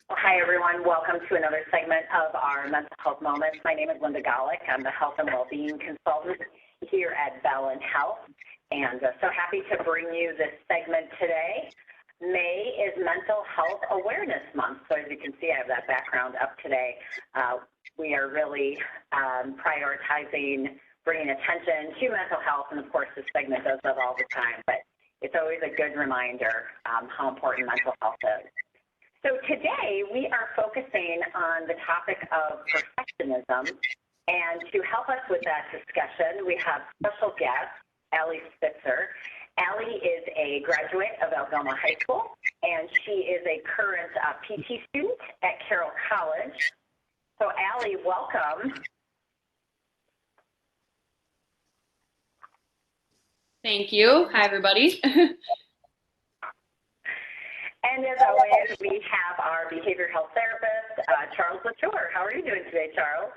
Well, hi, everyone. Welcome to another segment of our Mental Health Moments. My name is Linda Golick. I'm the Health and Wellbeing Consultant here at Bellin Health, and so happy to bring you this segment today. May is Mental Health Awareness Month, so as you can see, I have that background up today. We are really prioritizing bringing attention to mental health, and of course, this segment does that all the time, but it's always a good reminder how important mental health is. So today we are focusing on the topic of perfectionism, and to help us with that discussion, we have special guest, Alli Spitzer. Alli is a graduate of Algoma High School, and she is a current PT student at Carroll College. So Alli, welcome. Thank you. Hi, everybody. And as always, we have our behavioral health therapist, Charles Latour. How are you doing today, Charles?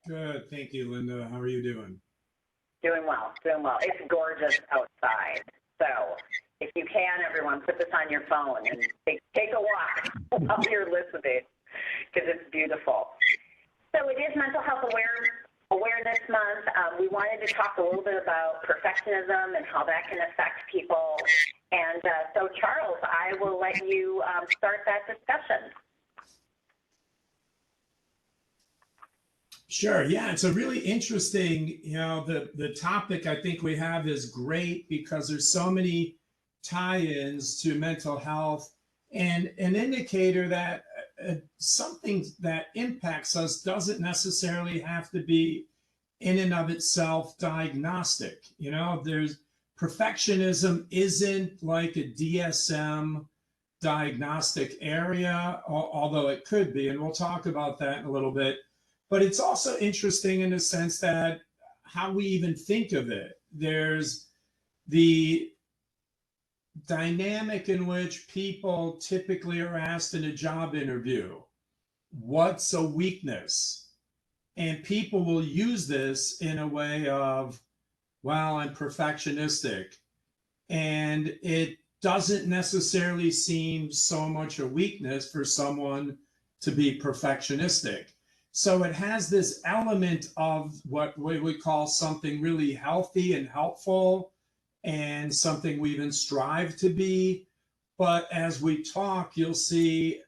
Good, thank you, Linda. How are you doing? Doing well, doing well. It's gorgeous outside. So if you can, everyone, put this on your phone and take a walk while you're listening, because it's beautiful. So it is Mental Health Awareness Month. We wanted to talk a little bit about perfectionism and how that can affect people. And so, Charles, I will let you start that discussion. Sure. Yeah, it's a really interesting, the topic I think we have is great because there's so many tie-ins to mental health, and an indicator that something that impacts us doesn't necessarily have to be in and of itself diagnostic. There's perfectionism isn't like a DSM diagnostic area, although it could be, and we'll talk about that in a little bit. But it's also interesting in the sense that how we even think of it. There's the dynamic in which people typically are asked in a job interview, what's a weakness? And people will use this in a way of, well, I'm perfectionistic. And it doesn't necessarily seem so much a weakness for someone to be perfectionistic. So it has this element of what we would call something really healthy and helpful and something we even strive to be. But as we talk, you'll see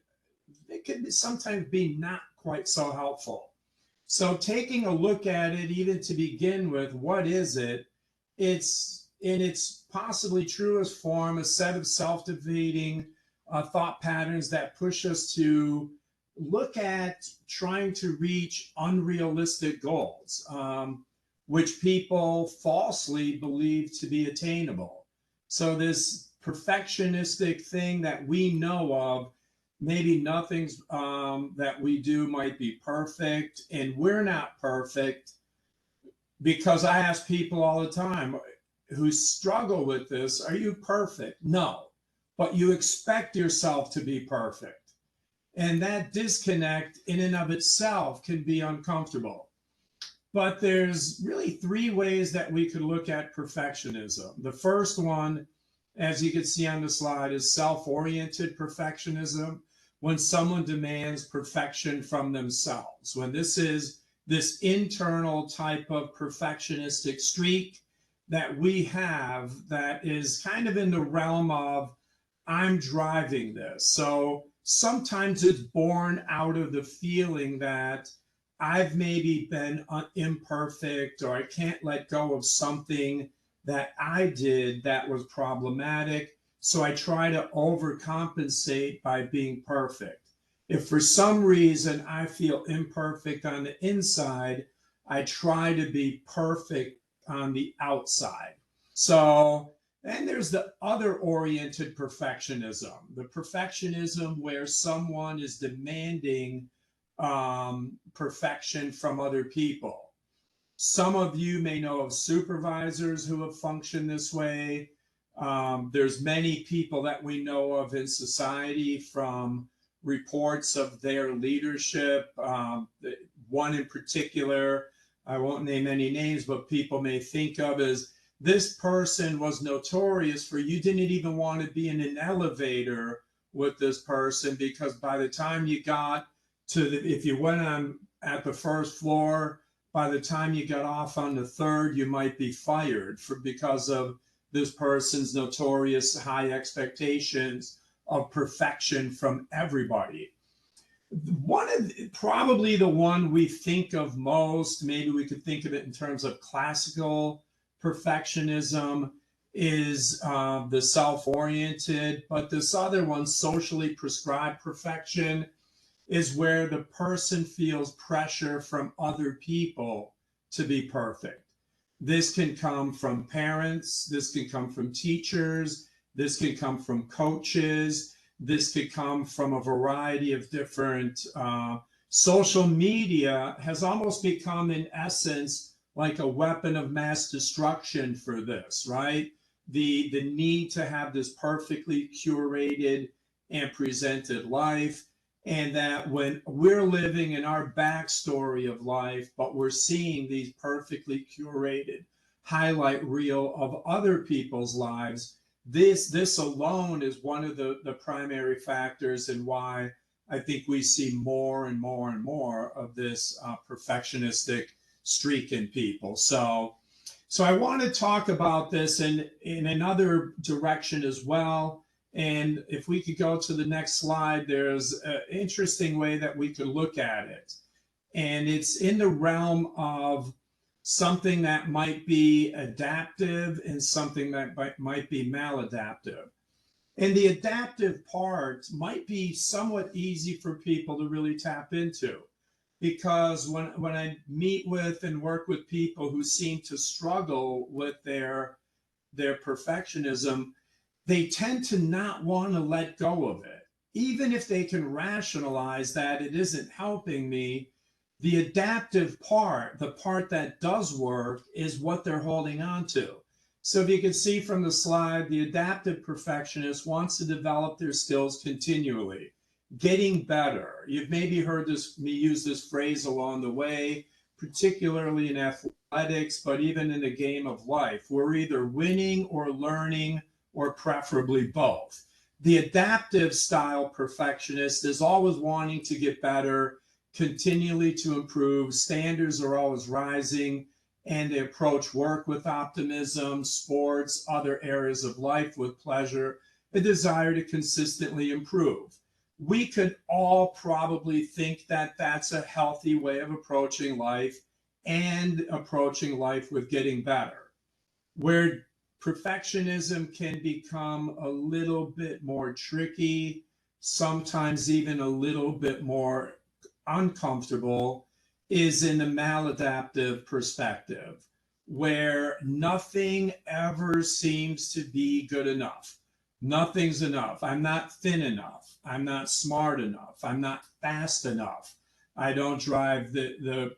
it can sometimes be not quite so helpful. So taking a look at it, even to begin with, what is it? It's in its possibly truest form, a set of self-defeating thought patterns that push us to look at trying to reach unrealistic goals, which people falsely believe to be attainable. So this perfectionistic thing that we know of, maybe nothing's that we do might be perfect, and we're not perfect, because I ask people all the time who struggle with this, are you perfect? No, but you expect yourself to be perfect. And that disconnect in and of itself can be uncomfortable. But there's really three ways that we could look at perfectionism. The first one, as you can see on the slide, is self-oriented perfectionism, when someone demands perfection from themselves, when this is this internal type of perfectionistic streak that we have that is kind of in the realm of, I'm driving this. So sometimes it's born out of the feeling that I've maybe been imperfect, or I can't let go of something that I did that was problematic. So I try to overcompensate by being perfect. If for some reason I feel imperfect on the inside, I try to be perfect on the outside. So, and there's the other oriented perfectionism, the perfectionism where someone is demanding perfection from other people. Some of you may know of supervisors who have functioned this way. There's many people that we know of in society, from reports of their leadership. One in particular, I won't name any names, but people may think of as, this person was notorious for, you didn't even want to be in an elevator with this person, because by the time you got to if you went on at the first floor, by the time you got off on the third, you might be fired because of this person's notorious high expectations of perfection from everybody. Probably the one we think of most, maybe we could think of it in terms of classical perfectionism, is the self-oriented, but this other one, socially prescribed perfection, is where the person feels pressure from other people to be perfect. This can come from parents, this can come from teachers, this can come from coaches, this could come from a variety of different social media has almost become, in essence, like a weapon of mass destruction for this, right? The need to have this perfectly curated and presented life, and that when we're living in our backstory of life, but we're seeing these perfectly curated highlight reel of other people's lives, this alone is one of the primary factors in why I think we see more and more and more of this perfectionistic streak in people. So I want to talk about this in another direction as well. And if we could go to the next slide, there's an interesting way that we could look at it. And it's in the realm of something that might be adaptive and something that might be maladaptive. And the adaptive part might be somewhat easy for people to really tap into, because when I meet with and work with people who seem to struggle with their perfectionism, they tend to not want to let go of it. Even if they can rationalize that it isn't helping me, the adaptive part, the part that does work, is what they're holding on to. So if you can see from the slide, the adaptive perfectionist wants to develop their skills continually, getting better. You've maybe heard me use this phrase along the way, particularly in athletics, but even in the game of life. We're either winning or learning, or preferably both. The adaptive style perfectionist is always wanting to get better, continually to improve. Standards are always rising, and they approach work with optimism, sports, other areas of life with pleasure, a desire to consistently improve. We could all probably think that that's a healthy way of approaching life and approaching life with getting better. Where perfectionism can become a little bit more tricky, sometimes even a little bit more uncomfortable, is in the maladaptive perspective, where nothing ever seems to be good enough. Nothing's enough. I'm not thin enough. I'm not smart enough. I'm not fast enough. I don't drive the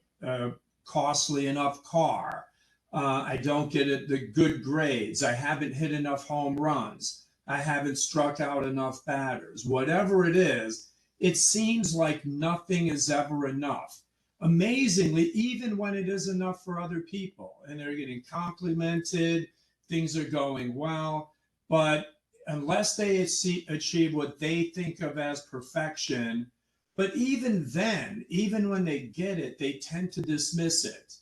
costly enough car. I don't get the good grades. I haven't hit enough home runs. I haven't struck out enough batters. Whatever it is, it seems like nothing is ever enough. Amazingly, even when it is enough for other people and they're getting complimented, things are going well, but unless they achieve what they think of as perfection, but even then, even when they get it, they tend to dismiss it.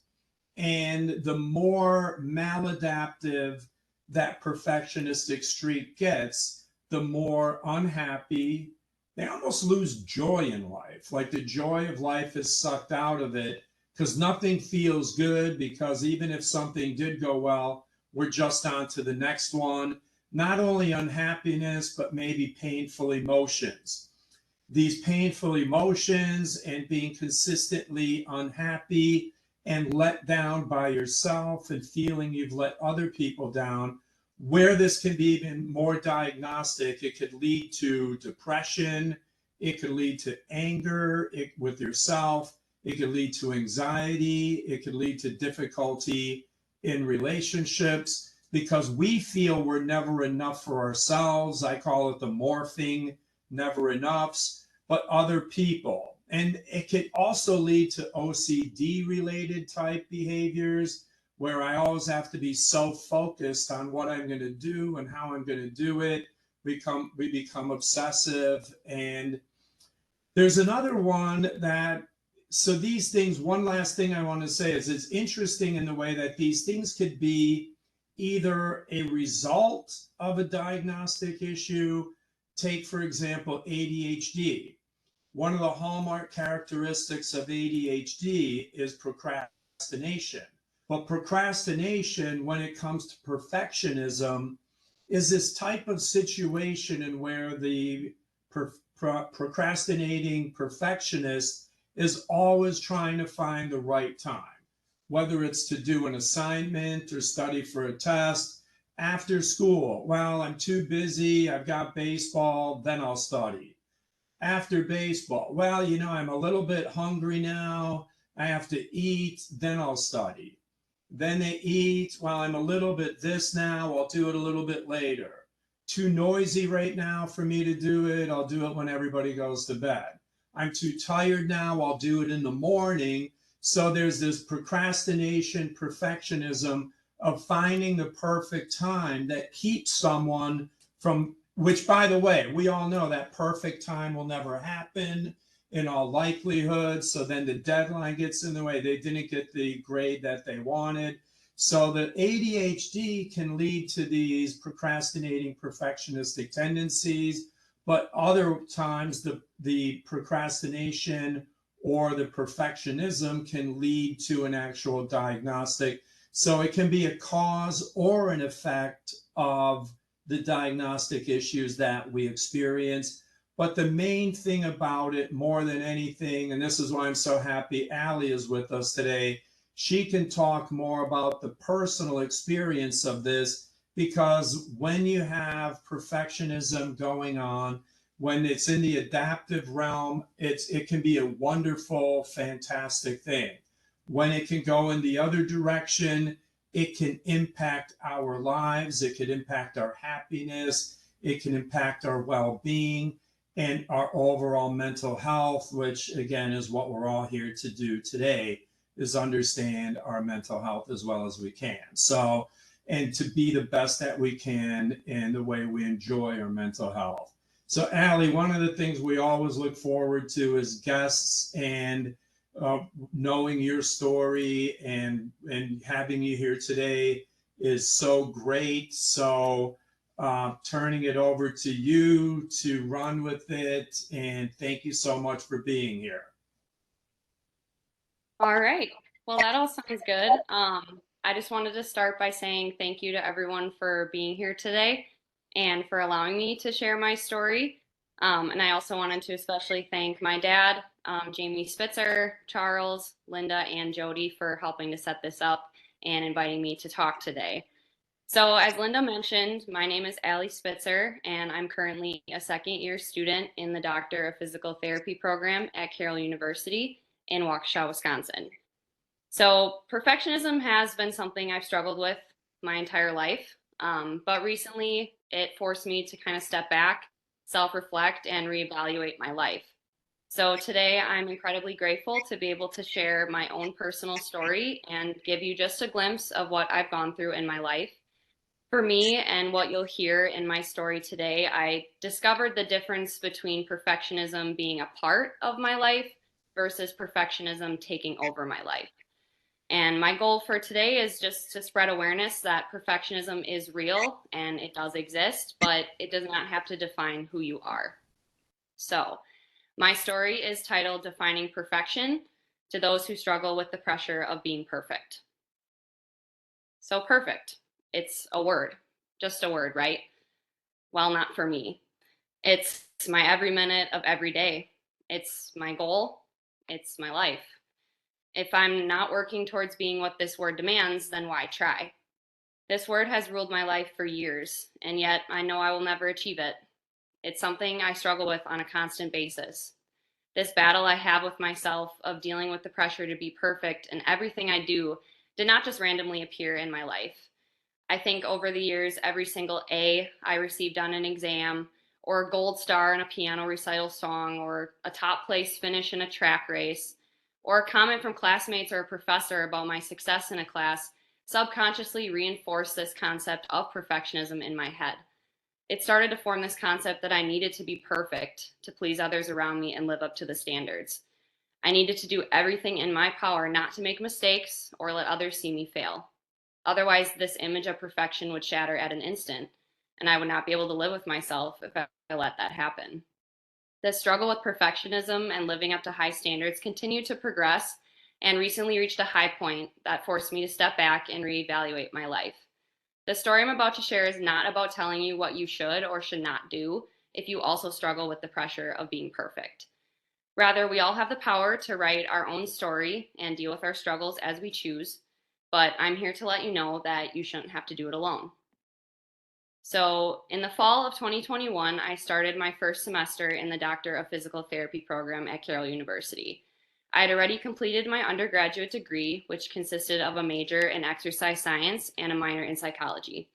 And the more maladaptive that perfectionistic streak gets, the more unhappy. They almost lose joy in life. Like the joy of life is sucked out of it, because nothing feels good, because even if something did go well, we're just on to the next one. Not only unhappiness, but maybe painful emotions. These painful emotions and being consistently unhappy and let down by yourself and feeling you've let other people down, where this can be even more diagnostic, it could lead to depression, it could lead to anger with yourself, it could lead to anxiety, it could lead to difficulty in relationships, because we feel we're never enough for ourselves. I call it the morphing never enoughs, but other people. And it could also lead to OCD related type behaviors, where I always have to be so focused on what I'm going to do and how I'm going to do it, we become obsessive. And there's another one that, so these things, one last thing I want to say is it's interesting in the way that these things could be either a result of a diagnostic issue. Take, for example, ADHD. One of the hallmark characteristics of ADHD is procrastination. But procrastination, when it comes to perfectionism, is this type of situation in where the procrastinating perfectionist is always trying to find the right time, whether it's to do an assignment or study for a test. After school, well, I'm too busy, I've got baseball, then I'll study. After baseball, well, I'm a little bit hungry now, I have to eat, then I'll study. Then they eat, well, I'm a little bit this now, I'll do it a little bit later. Too noisy right now for me to do it, I'll do it when everybody goes to bed. I'm too tired now, I'll do it in the morning. So there's this procrastination, perfectionism of finding the perfect time that keeps someone from, which, by the way, we all know that perfect time will never happen in all likelihood. So then the deadline gets in the way. They didn't get the grade that they wanted. So the ADHD can lead to these procrastinating perfectionistic tendencies, but other times the procrastination or the perfectionism can lead to an actual diagnostic. So it can be a cause or an effect of the diagnostic issues that we experience. But the main thing about it, more than anything, and this is why I'm so happy Alli is with us today, she can talk more about the personal experience of this, because when you have perfectionism going on, when it's in the adaptive realm, it can be a wonderful, fantastic thing. When it can go in the other direction, it can impact our lives, it could impact our happiness, it can impact our well-being and our overall mental health, which again is what we're all here to do today, is understand our mental health as well as we can. So, and to be the best that we can in the way we enjoy our mental health. So Alli, one of the things we always look forward to is guests, and knowing your story and having you here today is so great. So turning it over to you to run with it, and thank you so much for being here. All right. Well, that all sounds good. I just wanted to start by saying thank you to everyone for being here today and for allowing me to share my story. And I also wanted to especially thank my dad, Jamie Spitzer, Charles, Linda, and Jody for helping to set this up and inviting me to talk today. So as Linda mentioned, my name is Alli Spitzer, and I'm currently a second-year student in the Doctor of Physical Therapy program at Carroll University in Waukesha, Wisconsin. So perfectionism has been something I've struggled with my entire life, but recently it forced me to kind of step back, self-reflect, and reevaluate my life. So today I'm incredibly grateful to be able to share my own personal story and give you just a glimpse of what I've gone through in my life. For me, and what you'll hear in my story today, I discovered the difference between perfectionism being a part of my life versus perfectionism taking over my life. And my goal for today is just to spread awareness that perfectionism is real and it does exist, but it does not have to define who you are. So, my story is titled Defining Perfection to Those Who Struggle with the Pressure of Being Perfect. So, perfect. It's a word, just a word, right? Well, not for me. It's my every minute of every day. It's my goal. It's my life. If I'm not working towards being what this word demands, then why try? This word has ruled my life for years, and yet I know I will never achieve it. It's something I struggle with on a constant basis. This battle I have with myself of dealing with the pressure to be perfect in everything I do did not just randomly appear in my life. I think over the years, every single A I received on an exam, or a gold star in a piano recital song, or a top place finish in a track race, or a comment from classmates or a professor about my success in a class subconsciously reinforced this concept of perfectionism in my head. It started to form this concept that I needed to be perfect to please others around me and live up to the standards. I needed to do everything in my power not to make mistakes or let others see me fail. Otherwise, this image of perfection would shatter at an instant, and I would not be able to live with myself if I let that happen. The struggle with perfectionism and living up to high standards continued to progress and recently reached a high point that forced me to step back and reevaluate my life. The story I'm about to share is not about telling you what you should or should not do if you also struggle with the pressure of being perfect. Rather, we all have the power to write our own story and deal with our struggles as we choose, but I'm here to let you know that you shouldn't have to do it alone. So, in the fall of 2021, I started my first semester in the Doctor of Physical Therapy program at Carroll University. I had already completed my undergraduate degree, which consisted of a major in exercise science and a minor in psychology.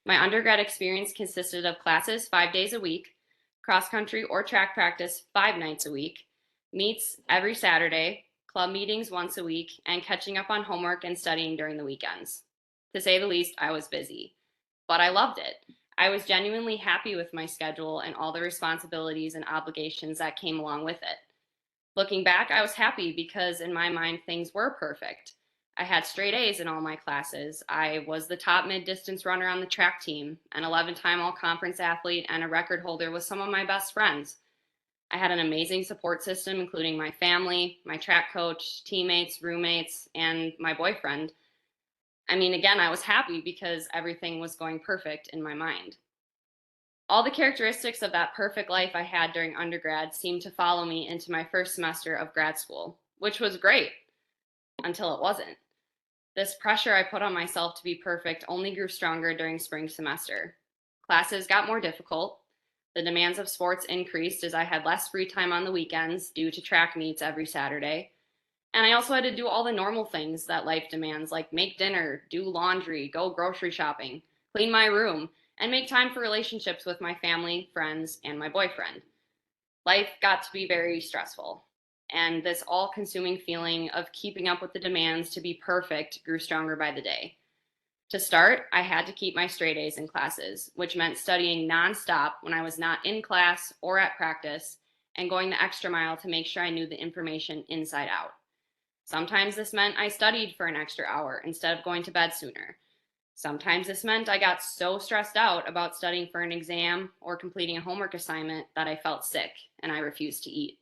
My undergrad experience consisted of classes 5 days a week, cross country or track practice 5 nights a week, meets every Saturday, club meetings once a week, and catching up on homework and studying during the weekends. To say the least, I was busy, but I loved it. I was genuinely happy with my schedule and all the responsibilities and obligations that came along with it. Looking back, I was happy because in my mind, things were perfect. I had straight A's in all my classes. I was the top mid-distance runner on the track team, an 11-time all-conference athlete, and a record holder with some of my best friends. I had an amazing support system, including my family, my track coach, teammates, roommates, and my boyfriend. Again, I was happy because everything was going perfect in my mind. All the characteristics of that perfect life I had during undergrad seemed to follow me into my first semester of grad school, which was great until it wasn't. This pressure I put on myself to be perfect only grew stronger during spring semester. Classes got more difficult. The demands of sports increased as I had less free time on the weekends due to track meets every Saturday. And I also had to do all the normal things that life demands, like make dinner, do laundry, go grocery shopping, clean my room, and make time for relationships with my family, friends, and my boyfriend. Life got to be very stressful, and this all consuming feeling of keeping up with the demands to be perfect grew stronger by the day. To start, I had to keep my straight A's in classes, which meant studying nonstop when I was not in class or at practice, and going the extra mile to make sure I knew the information inside out. Sometimes this meant I studied for an extra hour instead of going to bed sooner. Sometimes this meant I got so stressed out about studying for an exam or completing a homework assignment that I felt sick and I refused to eat.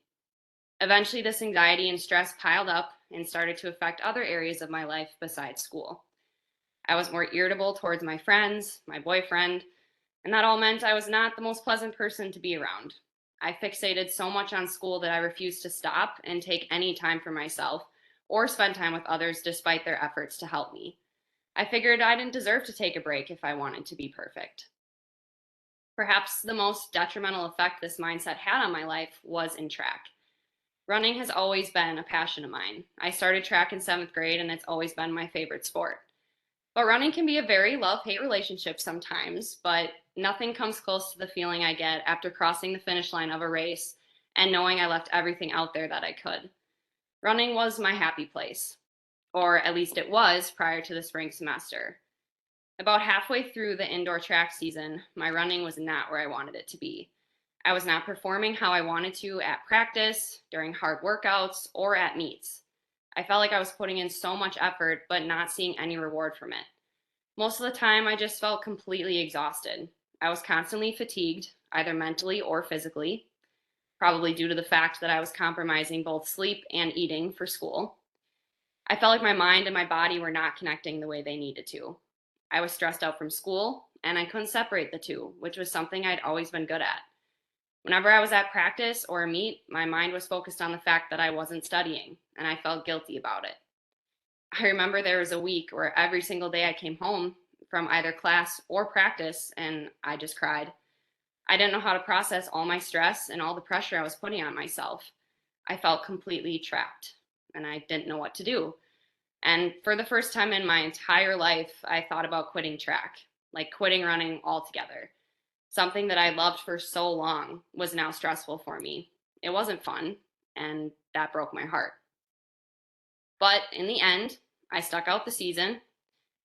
Eventually, this anxiety and stress piled up and started to affect other areas of my life besides school. I was more irritable towards my friends, my boyfriend, and that all meant I was not the most pleasant person to be around. I fixated so much on school that I refused to stop and take any time for myself or spend time with others despite their efforts to help me. I figured I didn't deserve to take a break if I wanted to be perfect. Perhaps the most detrimental effect this mindset had on my life was in track. Running has always been a passion of mine. I started track in 7th grade and it's always been my favorite sport. But running can be a very love-hate relationship sometimes, but nothing comes close to the feeling I get after crossing the finish line of a race and knowing I left everything out there that I could. Running was my happy place, or at least it was prior to the spring semester. About halfway through the indoor track season, my running was not where I wanted it to be. I was not performing how I wanted to at practice, during hard workouts, or at meets. I felt like I was putting in so much effort, but not seeing any reward from it. Most of the time, I just felt completely exhausted. I was constantly fatigued, either mentally or physically, probably due to the fact that I was compromising both sleep and eating for school. I felt like my mind and my body were not connecting the way they needed to. I was stressed out from school, and I couldn't separate the two, which was something I'd always been good at. Whenever I was at practice or a meet, my mind was focused on the fact that I wasn't studying, and I felt guilty about it. I remember there was a week where every single day I came home from either class or practice, and I just cried. I didn't know how to process all my stress and all the pressure I was putting on myself. I felt completely trapped, and I didn't know what to do. And for the first time in my entire life, I thought about quitting track, like quitting running altogether. Something that I loved for so long was now stressful for me. It wasn't fun, and that broke my heart. But in the end, I stuck out the season.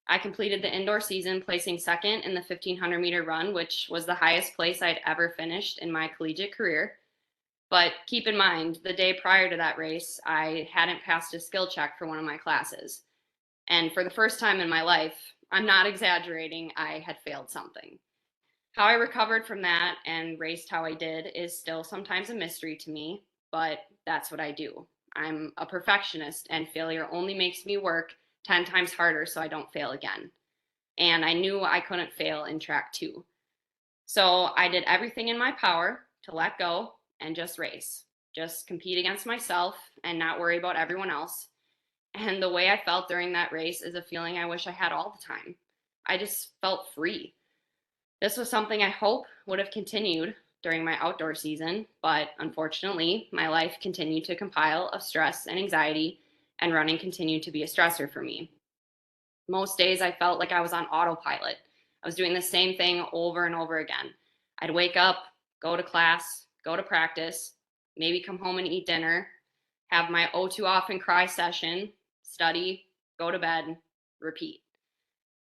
I completed the indoor season placing second in the 1,500-meter run, which was the highest place I'd ever finished in my collegiate career. But keep in mind, the day prior to that race, I hadn't passed a skill check for one of my classes. And for the first time in my life, I'm not exaggerating, I had failed something. How I recovered from that and raced how I did is still sometimes a mystery to me, but that's what I do. I'm a perfectionist, and failure only makes me work 10 times harder so I don't fail again. And I knew I couldn't fail in track too. So I did everything in my power to let go and just race, just compete against myself and not worry about everyone else. And the way I felt during that race is a feeling I wish I had all the time. I just felt free. This was something I hope would have continued during my outdoor season, but unfortunately, my life continued to compile of stress and anxiety, and running continued to be a stressor for me. Most days I felt like I was on autopilot. I was doing the same thing over and over again. I'd wake up, go to class, go to practice, maybe come home and eat dinner, have my oh too often cry session, study, go to bed, repeat.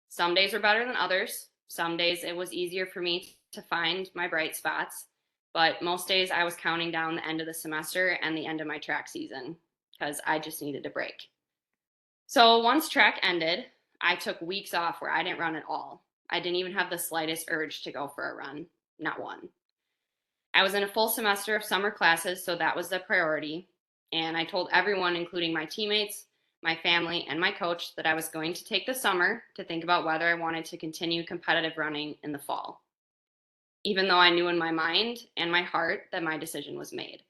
Some days were better than others. Some days it was easier for me to find my bright spots, but most days I was counting down the end of the semester and the end of my track season because I just needed a break. So once track ended, I took weeks off where I didn't run at all. I didn't even have the slightest urge to go for a run, not one. I was in a full semester of summer classes, so that was the priority. And I told everyone, including my teammates, my family, and my coach, that I was going to take the summer to think about whether I wanted to continue competitive running in the fall, even though I knew in my mind and my heart that my decision was made.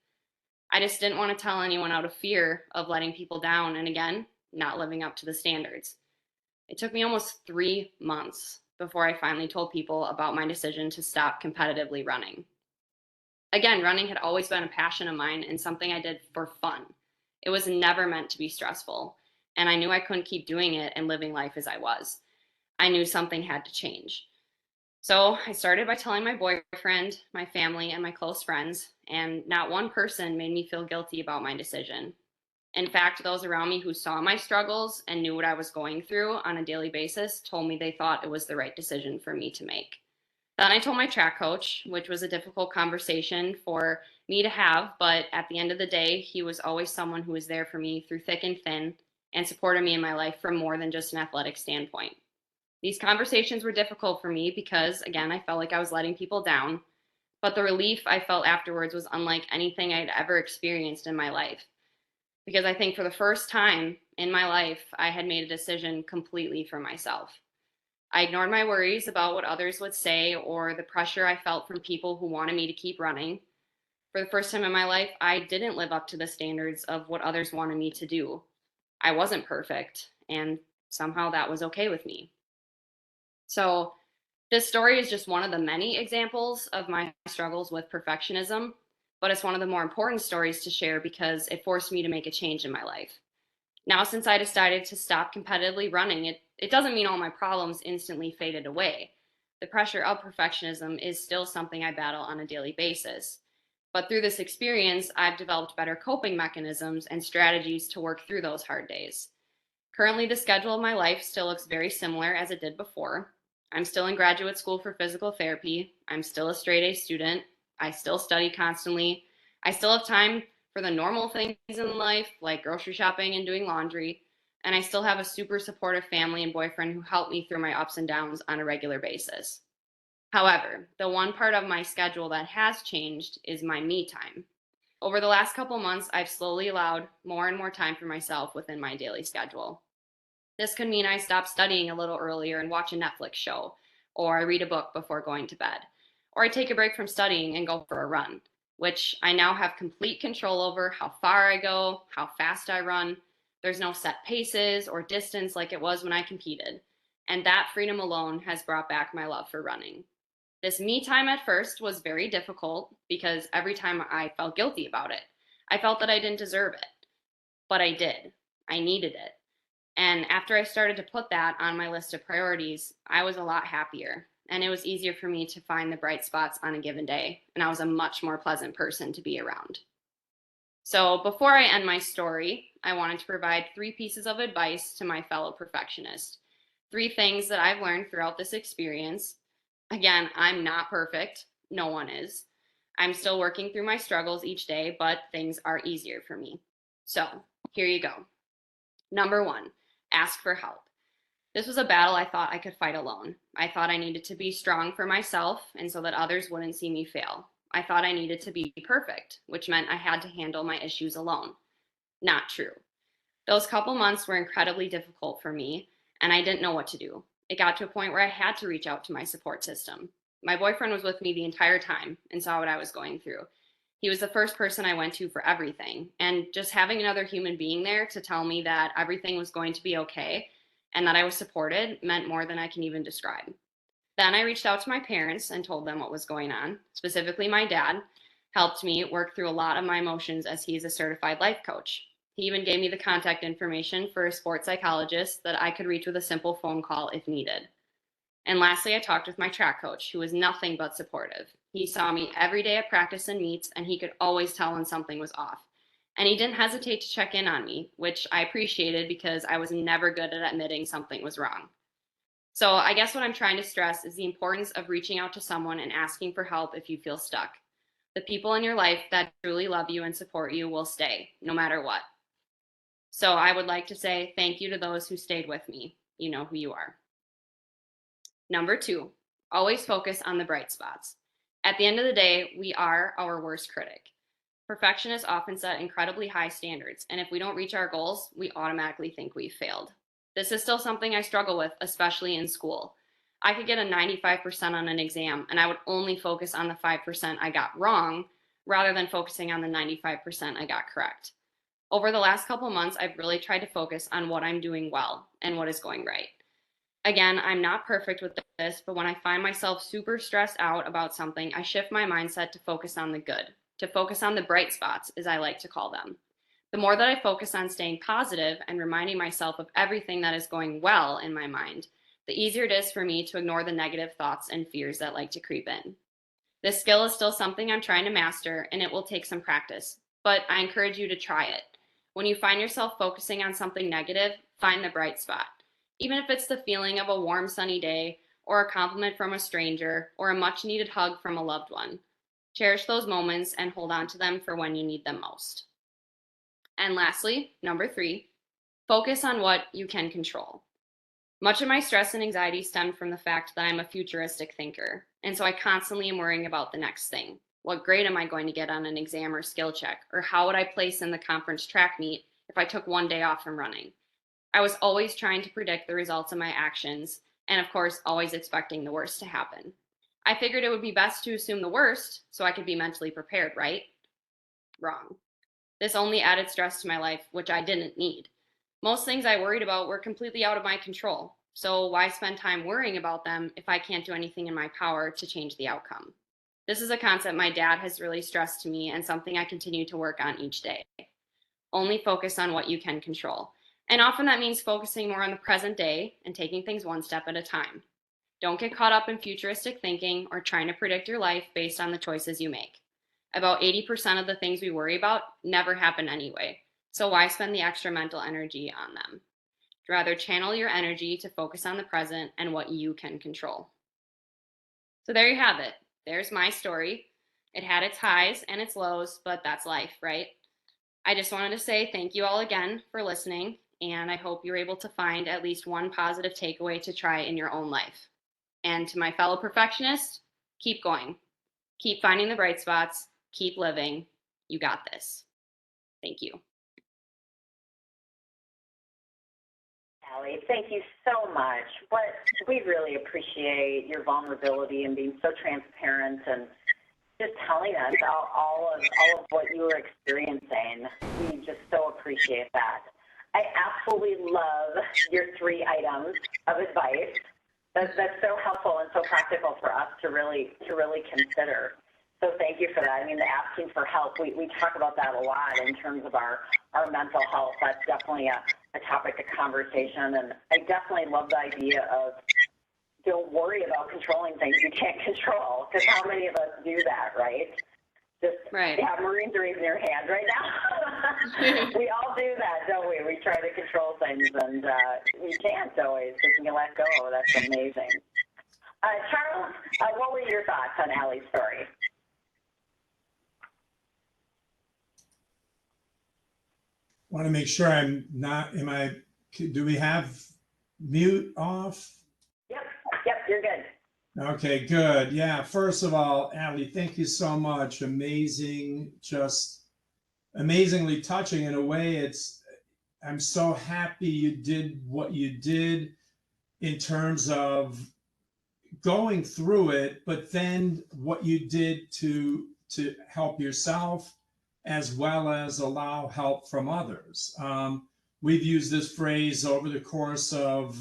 I just didn't want to tell anyone out of fear of letting people down and, again, not living up to the standards. It took me almost 3 months before I finally told people about my decision to stop competitively running. Again, running had always been a passion of mine and something I did for fun. It was never meant to be stressful, and I knew I couldn't keep doing it and living life as I was. I knew something had to change. So I started by telling my boyfriend, my family, and my close friends, and not one person made me feel guilty about my decision. In fact, those around me who saw my struggles and knew what I was going through on a daily basis told me they thought it was the right decision for me to make. Then I told my track coach, which was a difficult conversation for me to have, but at the end of the day, he was always someone who was there for me through thick and thin and supported me in my life from more than just an athletic standpoint. These conversations were difficult for me because, again, I felt like I was letting people down, but the relief I felt afterwards was unlike anything I'd ever experienced in my life. Because I think for the first time in my life, I had made a decision completely for myself. I ignored my worries about what others would say or the pressure I felt from people who wanted me to keep running. For the first time in my life, I didn't live up to the standards of what others wanted me to do. I wasn't perfect, and somehow that was okay with me. So, this story is just one of the many examples of my struggles with perfectionism, but it's one of the more important stories to share because it forced me to make a change in my life. Now, since I decided to stop competitively running, it doesn't mean all my problems instantly faded away. The pressure of perfectionism is still something I battle on a daily basis. But through this experience, I've developed better coping mechanisms and strategies to work through those hard days. Currently, the schedule of my life still looks very similar as it did before. I'm still in graduate school for physical therapy. I'm still a straight A student. I still study constantly. I still have time for the normal things in life, like grocery shopping and doing laundry. And I still have a super supportive family and boyfriend who help me through my ups and downs on a regular basis. However, the one part of my schedule that has changed is my me time. Over the last couple months, I've slowly allowed more and more time for myself within my daily schedule. This could mean I stop studying a little earlier and watch a Netflix show, or I read a book before going to bed, or I take a break from studying and go for a run, which I now have complete control over how far I go, how fast I run. There's no set paces or distance like it was when I competed, and that freedom alone has brought back my love for running. This me time at first was very difficult because every time I felt guilty about it, I felt that I didn't deserve it, but I did. I needed it. And after I started to put that on my list of priorities, I was a lot happier. And it was easier for me to find the bright spots on a given day. And I was a much more pleasant person to be around. So before I end my story, I wanted to provide 3 pieces of advice to my fellow perfectionists. 3 things that I've learned throughout this experience. Again, I'm not perfect. No one is. I'm still working through my struggles each day, but things are easier for me. So here you go. Number 1, ask for help. This was a battle I thought I could fight alone. I thought I needed to be strong for myself and so that others wouldn't see me fail. I thought I needed to be perfect, which meant I had to handle my issues alone. Not true. Those couple months were incredibly difficult for me, and I didn't know what to do. It got to a point where I had to reach out to my support system. My boyfriend was with me the entire time and saw what I was going through. He was the first person I went to for everything, and just having another human being there to tell me that everything was going to be okay and that I was supported meant more than I can even describe. Then I reached out to my parents and told them what was going on. Specifically, my dad helped me work through a lot of my emotions as he's a certified life coach. He even gave me the contact information for a sports psychologist that I could reach with a simple phone call if needed. And lastly, I talked with my track coach, who was nothing but supportive. He saw me every day at practice and meets, and he could always tell when something was off. And he didn't hesitate to check in on me, which I appreciated because I was never good at admitting something was wrong. So I guess what I'm trying to stress is the importance of reaching out to someone and asking for help if you feel stuck. The people in your life that truly love you and support you will stay, no matter what. So I would like to say thank you to those who stayed with me. You know who you are. Number 2, always focus on the bright spots. At the end of the day, we are our worst critic. Perfectionists often set incredibly high standards, and if we don't reach our goals, we automatically think we've failed. This is still something I struggle with, especially in school. I could get a 95% on an exam, and I would only focus on the 5% I got wrong, rather than focusing on the 95% I got correct. Over the last couple months, I've really tried to focus on what I'm doing well and what is going right. Again, I'm not perfect with this, but when I find myself super stressed out about something, I shift my mindset to focus on the good, to focus on the bright spots, as I like to call them. The more that I focus on staying positive and reminding myself of everything that is going well in my mind, the easier it is for me to ignore the negative thoughts and fears that like to creep in. This skill is still something I'm trying to master, and it will take some practice, but I encourage you to try it. When you find yourself focusing on something negative, find the bright spot. Even if it's the feeling of a warm, sunny day, or a compliment from a stranger, or a much needed hug from a loved one. Cherish those moments and hold on to them for when you need them most. And lastly, number 3, focus on what you can control. Much of my stress and anxiety stemmed from the fact that I'm a futuristic thinker, and so I constantly am worrying about the next thing. What grade am I going to get on an exam or skill check? Or how would I place in the conference track meet if I took one day off from running? I was always trying to predict the results of my actions, and of course, always expecting the worst to happen. I figured it would be best to assume the worst so I could be mentally prepared, right? Wrong. This only added stress to my life, which I didn't need. Most things I worried about were completely out of my control, so why spend time worrying about them if I can't do anything in my power to change the outcome? This is a concept my dad has really stressed to me and something I continue to work on each day. Only focus on what you can control. And often that means focusing more on the present day and taking things one step at a time. Don't get caught up in futuristic thinking or trying to predict your life based on the choices you make. About 80% of the things we worry about never happen anyway, so why spend the extra mental energy on them? Rather, channel your energy to focus on the present and what you can control. So there you have it. There's my story. It had its highs and its lows, but that's life, right? I just wanted to say thank you all again for listening, and I hope you're able to find at least one positive takeaway to try in your own life. And to my fellow perfectionists, keep going. Keep finding the bright spots. Keep living. You got this. Thank you. Alli, thank you so much. We really appreciate your vulnerability and being so transparent and just telling us all of what you were experiencing. We just so appreciate that. I absolutely love your 3 items of advice. That's so helpful and so practical for us to really consider. So thank you for that. I mean, the asking for help, we talk about that a lot in terms of our mental health. That's definitely a topic of conversation. And I definitely love the idea of don't worry about controlling things you can't control, because how many of us do that, right? Just Right. Yeah, Maureen's raising her hand right now. We all do that, don't we? We try to control things, and we can't always. We can let go. That's amazing. Charles, what were your thoughts on Alli's story? Want to make sure I'm not, do we have mute off? Yep, you're good. Okay, good. Yeah, first of all, Alli, thank you so much. Amazing, just amazingly touching in a way. I'm so happy you did what you did in terms of going through it, but then what you did to help yourself as well as allow help from others. We've used this phrase over the course of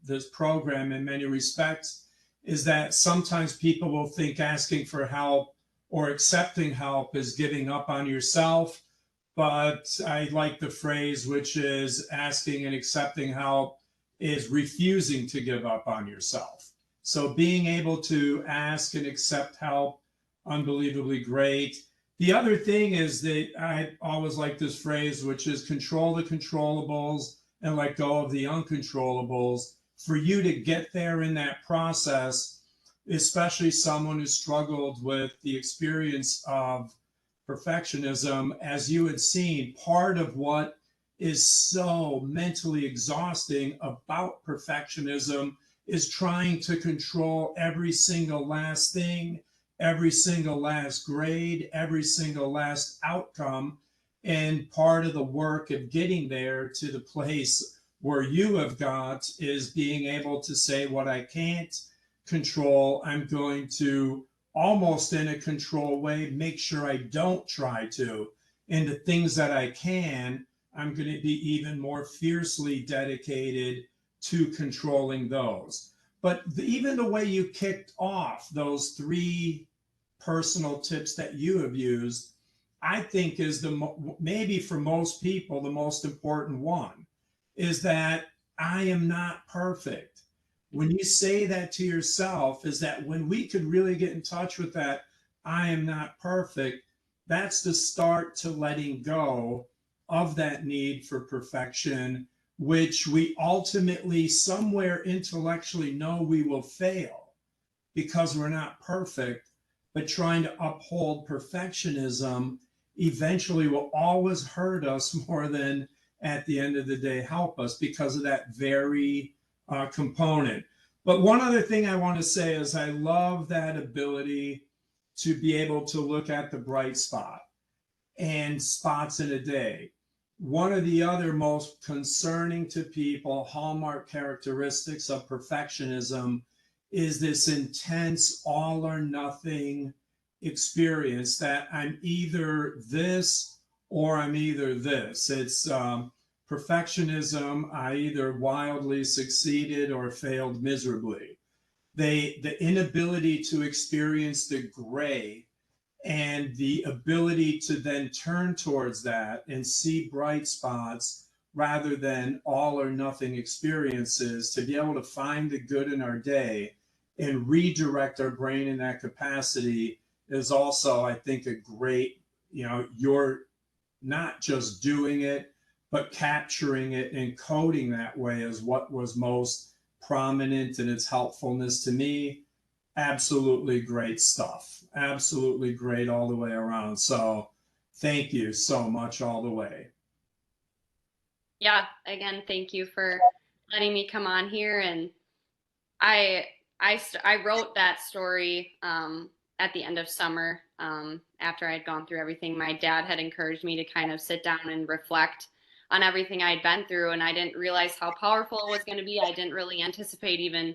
this program in many respects, is that sometimes people will think asking for help or accepting help is giving up on yourself. But I like the phrase, which is asking and accepting help is refusing to give up on yourself. So being able to ask and accept help, unbelievably great. The other thing is that I always like this phrase, which is control the controllables and let go of the uncontrollables. For you to get there in that process, especially someone who struggled with the experience of perfectionism, as you had seen, part of what is so mentally exhausting about perfectionism is trying to control every single last thing, every single last grade, every single last outcome. And part of the work of getting there to the place where you have got is being able to say, what I can't control, I'm going to almost in a control way make sure I don't try to. And the things that I can, I'm going to be even more fiercely dedicated to controlling those. But even the way you kicked off those 3 personal tips that you have used, I think is maybe for most people, the most important one is that I am not perfect. When you say that to yourself, is that when we could really get in touch with that, I am not perfect, that's the start to letting go of that need for perfection, which we ultimately somewhere intellectually know we will fail because we're not perfect, but trying to uphold perfectionism eventually will always hurt us more than at the end of the day help us because of that very component. But one other thing I want to say is I love that ability to be able to look at the bright spot and spots in a day. One of the other most concerning to people hallmark characteristics of perfectionism is this intense all or nothing experience that I'm either this or I'm either this. It's perfectionism, I either wildly succeeded or failed miserably. The inability to experience the gray and the ability to then turn towards that and see bright spots rather than all or nothing experiences, to be able to find the good in our day and redirect our brain in that capacity is also, I think, a great, you're not just doing it, but capturing it and coding that way is what was most prominent in its helpfulness to me. Absolutely great stuff. Absolutely great all the way around. So thank you so much all the way. Yeah, again, thank you for letting me come on here. And I wrote that story at the end of summer after I'd gone through everything. My dad had encouraged me to kind of sit down and reflect on everything I'd been through, and I didn't realize how powerful it was going to be. I didn't really anticipate even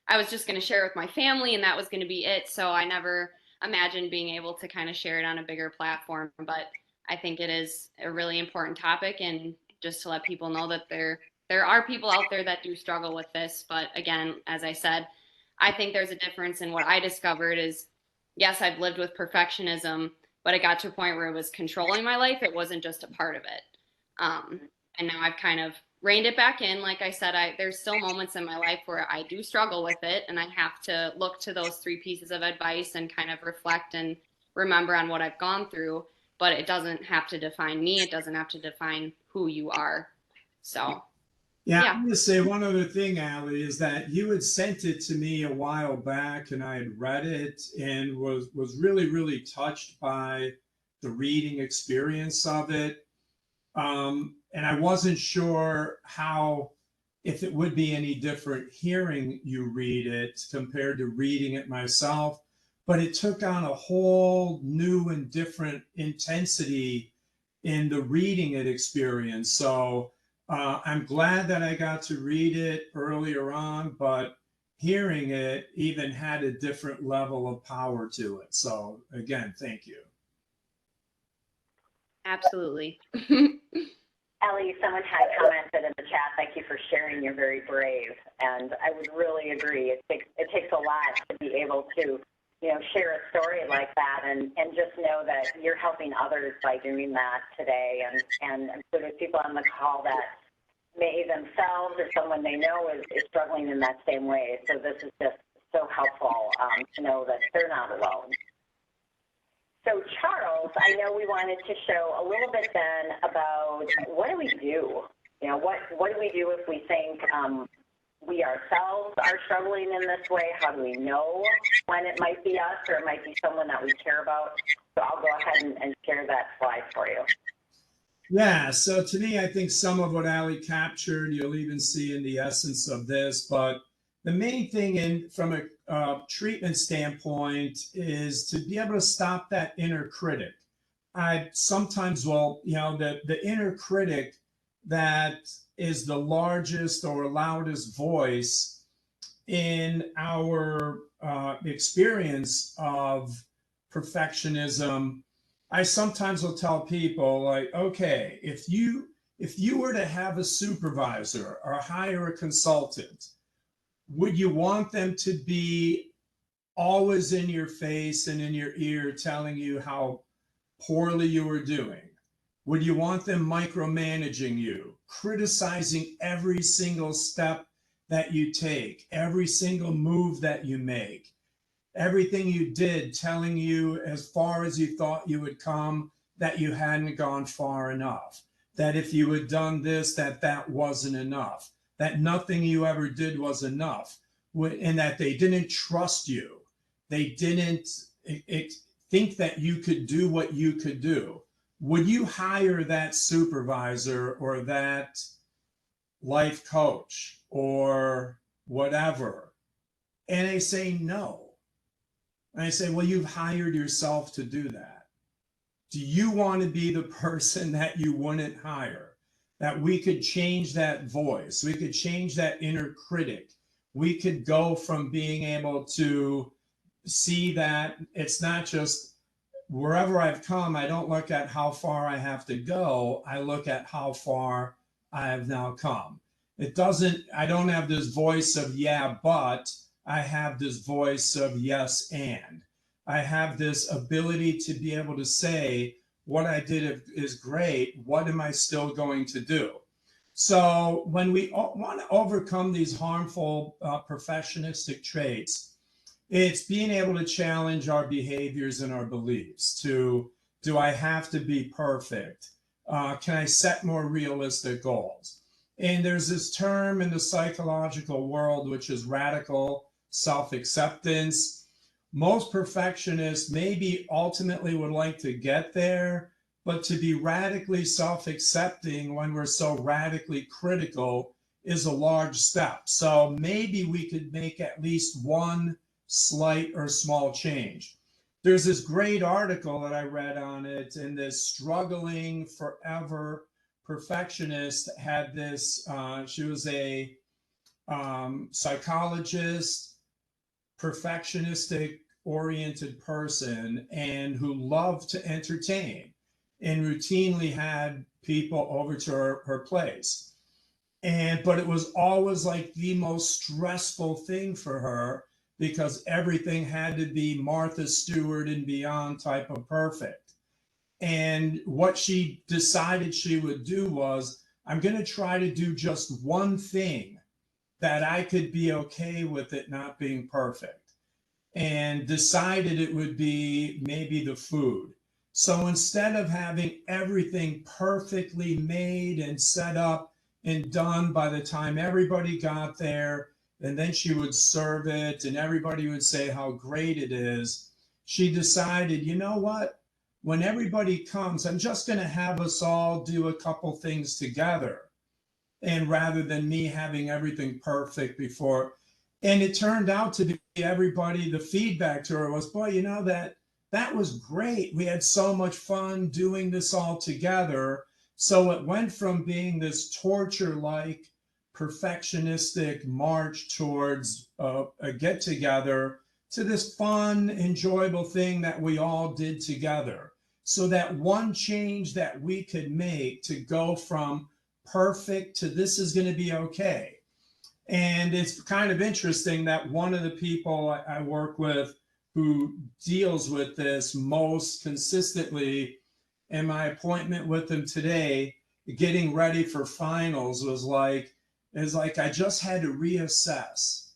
I was just going to share with my family and that was going to be it. So I never imagined being able to kind of share it on a bigger platform. But I think it is a really important topic, and just to let people know that there are people out there that do struggle with this. But again, as I said, I think there's a difference in what I discovered is, yes, I've lived with perfectionism, but it got to a point where it was controlling my life. It wasn't just a part of it. And now I've kind of reined it back in. Like I said, there's still moments in my life where I do struggle with it, and I have to look to those 3 pieces of advice and kind of reflect and remember on what I've gone through, but it doesn't have to define me. It doesn't have to define who you are. So, Yeah, yeah. I'm going to say one other thing, Alli, is that you had sent it to me a while back, and I had read it and was really, really touched by the reading experience of it. And I wasn't sure how, if it would be any different hearing you read it compared to reading it myself, but it took on a whole new and different intensity in the reading it experience. So I'm glad that I got to read it earlier on, but hearing it even had a different level of power to it. So again, thank you. Absolutely. Alli, someone had commented in the chat, thank you for sharing, you're very brave. And I would really agree. It takes a lot to be able to, share a story like that and just know that you're helping others by doing that today. And so there's people on the call that may themselves or someone they know is struggling in that same way. So this is just so helpful to know that they're not alone. So Charles, I know we wanted to show a little bit then about what do we do? What do we do if we think we ourselves are struggling in this way? How do we know when it might be us or it might be someone that we care about? So I'll go ahead and share that slide for you. Yeah, so to me, I think some of what Alli captured, you'll even see in the essence of this, but the main thing from a treatment standpoint is to be able to stop that inner critic. I sometimes will, the inner critic that is the largest or loudest voice in our experience of perfectionism. I sometimes will tell people like, okay, if you were to have a supervisor or hire a consultant, would you want them to be always in your face and in your ear telling you how poorly you were doing? Would you want them micromanaging you, criticizing every single step that you take, every single move that you make, everything you did, telling you as far as you thought you would come, that you hadn't gone far enough, that if you had done this, that wasn't enough, that nothing you ever did was enough, and that they didn't trust you. They didn't think that you could do what you could do. Would you hire that supervisor or that life coach or whatever? And they say no. And I say, well, you've hired yourself to do that. Do you want to be the person that you wouldn't hire? That we could change that voice. We could change that inner critic. We could go from being able to see that it's not just wherever I've come, I don't look at how far I have to go. I look at how far I have now come. I don't have this voice of, yeah, but I have this voice of yes, and I have this ability to be able to say what I did is great. What am I still going to do? So when we want to overcome these harmful perfectionistic traits, it's being able to challenge our behaviors and our beliefs to, do I have to be perfect? Can I set more realistic goals? And there's this term in the psychological world, which is radical self-acceptance. Most perfectionists maybe ultimately would like to get there, but to be radically self-accepting when we're so radically critical is a large step. So maybe we could make at least one slight or small change. There's this great article that I read on it, and this struggling forever perfectionist had this, she was a psychologist, perfectionistic oriented person, and who loved to entertain and routinely had people over to her place. But it was always like the most stressful thing for her because everything had to be Martha Stewart and beyond type of perfect. And what she decided she would do was, I'm going to try to do just one thing that I could be okay with it not being perfect. and decided it would be maybe the food. So instead of having everything perfectly made and set up and done by the time everybody got there, and then she would serve it and everybody would say how great it is, she decided, you know what? When everybody comes, I'm just going to have us all do a couple things together. And rather than me having everything perfect before, and it turned out to be everybody, the feedback to her was, boy, you know, that was great. We had so much fun doing this all together. So it went from being this torture like perfectionistic march towards a get together to this fun, enjoyable thing that we all did together. So that one change that we could make to go from perfect to this is going to be okay. And it's kind of interesting that one of the people I work with who deals with this most consistently, in my appointment with him today, getting ready for finals, was like, is like, I just had to reassess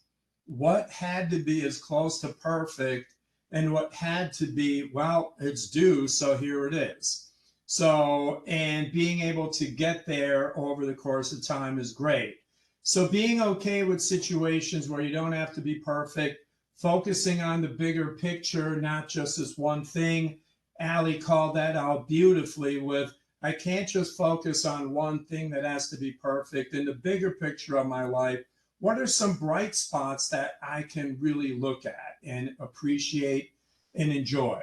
what had to be as close to perfect and what had to be, well, it's due, so here it is. So, and being able to get there over the course of time is great. So being okay with situations where you don't have to be perfect, focusing on the bigger picture, not just this one thing. Alli called that out beautifully with, I can't just focus on one thing that has to be perfect. In the bigger picture of my life, what are some bright spots that I can really look at and appreciate and enjoy?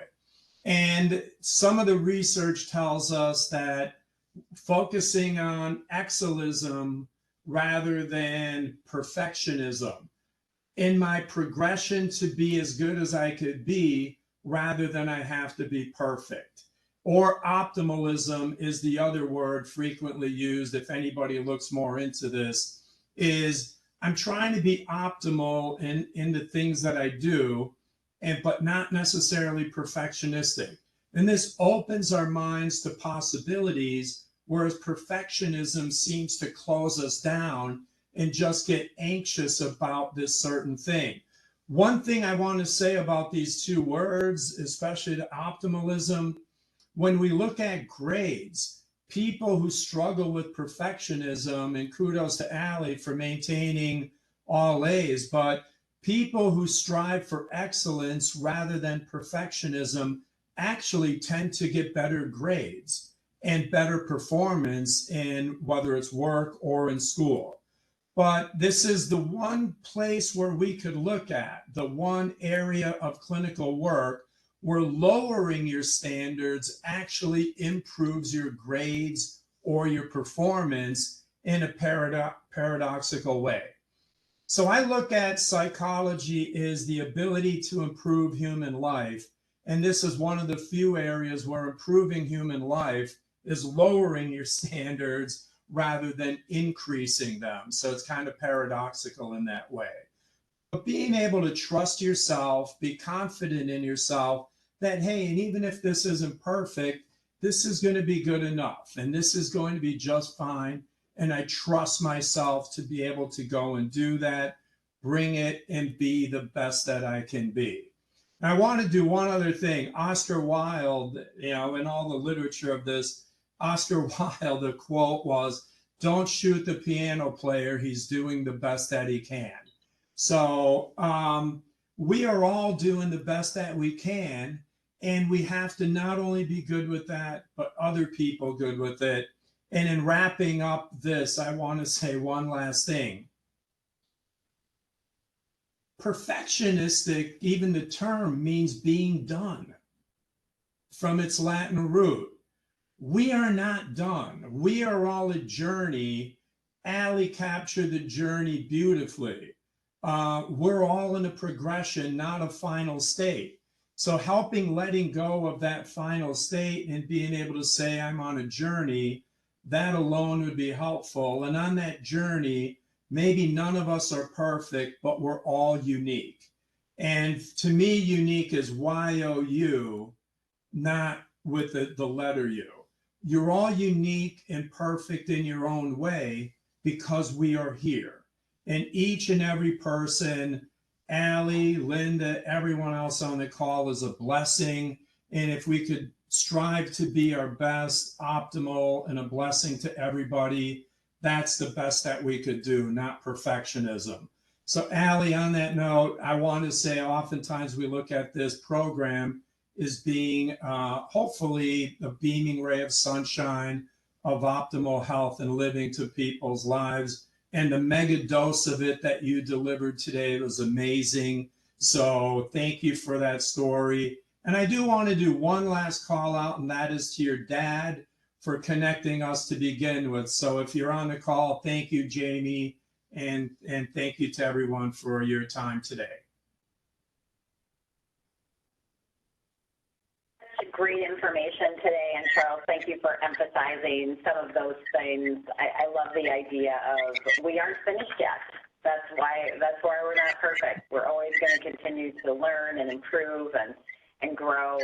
And some of the research tells us that focusing on excellism rather than perfectionism in my progression to be as good as I could be rather than I have to be perfect. Or optimalism is the other word frequently used, if anybody looks more into this, is I'm trying to be optimal in the things that I do, but not necessarily perfectionistic. And this opens our minds to possibilities, whereas perfectionism seems to close us down and just get anxious about this certain thing. One thing I want to say about these two words, especially the optimalism, when we look at grades, people who struggle with perfectionism, and kudos to Alli for maintaining all A's, but people who strive for excellence rather than perfectionism actually tend to get better grades and better performance in whether it's work or in school. But this is the one place where we could look at, the one area of clinical work where lowering your standards actually improves your grades or your performance in a paradoxical way. So I look at psychology as the ability to improve human life. And this is one of the few areas where improving human life is lowering your standards rather than increasing them. So it's kind of paradoxical in that way. But being able to trust yourself, be confident in yourself that, hey, and even if this isn't perfect, this is going to be good enough and this is going to be just fine. And I trust myself to be able to go and do that, bring it, and be the best that I can be. And I want to do one other thing. Oscar Wilde, in all the literature of this, Oscar Wilde, the quote was, don't shoot the piano player, he's doing the best that he can. So we are all doing the best that we can, and we have to not only be good with that, but other people good with it. And in wrapping up this, I want to say one last thing. Perfectionistic, even the term means being done from its Latin root. We are not done. We are all a journey. Alli captured the journey beautifully. We're all in a progression, not a final state. So helping letting go of that final state and being able to say, I'm on a journey, that alone would be helpful. And on that journey, maybe none of us are perfect, but we're all unique. And to me, unique is Y-O-U, not with the letter U. You're all unique and perfect in your own way because we are here. And each and every person Alli, Linda, everyone else on the call is a blessing. And if we could strive to be our best, optimal, and a blessing to everybody, that's the best that we could do, not perfectionism. So Alli, on that note, I want to say oftentimes we look at this program as being hopefully a beaming ray of sunshine of optimal health and living to people's lives. And the mega dose of it that you delivered today was amazing. So thank you for that story. And I do want to do one last call out, and that is to your dad for connecting us to begin with. So if you're on the call, thank you, Jamie, and thank you to everyone for your time today. Great information today, and Charles, thank you for emphasizing some of those things. I love the idea of we aren't finished yet. That's why we're not perfect. We're always going to continue to learn and improve and grow.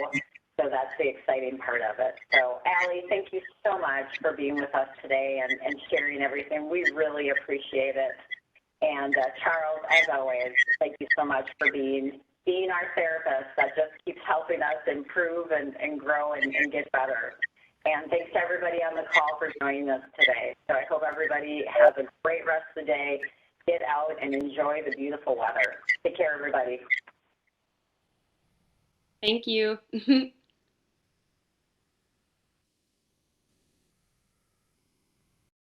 So that's the exciting part of it. So Alli, thank you so much for being with us today and sharing everything. We really appreciate it. And Charles, as always, thank you so much for being our therapist that just keeps helping us improve and grow and get better. And thanks to everybody on the call for joining us today. So I hope everybody has a great rest of the day. Get out and enjoy the beautiful weather. Take care, everybody. Thank you.